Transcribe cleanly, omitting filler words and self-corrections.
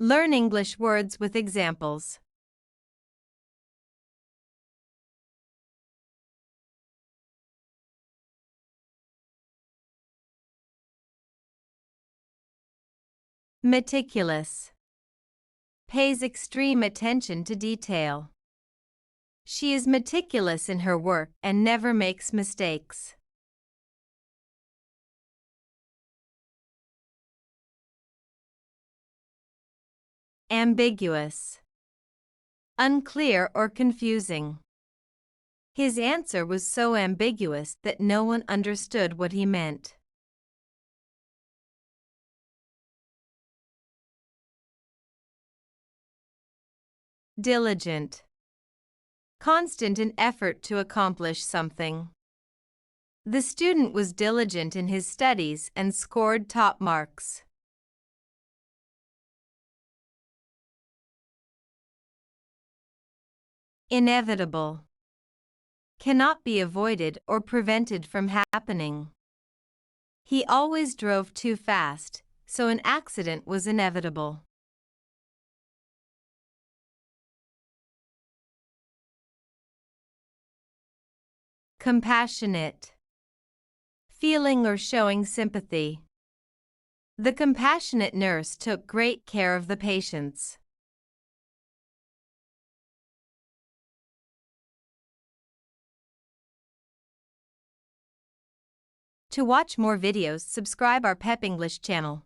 Learn English words with examples. Meticulous. Pays extreme attention to detail. She is meticulous in her work and never makes mistakes. Ambiguous. Unclear or confusing. His answer was so ambiguous that no one understood what he meant. Diligent. Constant in effort to accomplish something. The student was diligent in his studies and scored top marks. Inevitable. Cannot be avoided or prevented from happening. He always drove too fast, so an accident was inevitable. Compassionate. Feeling or showing sympathy. The compassionate nurse took great care of the patients. To watch more videos, subscribe our PEP English channel.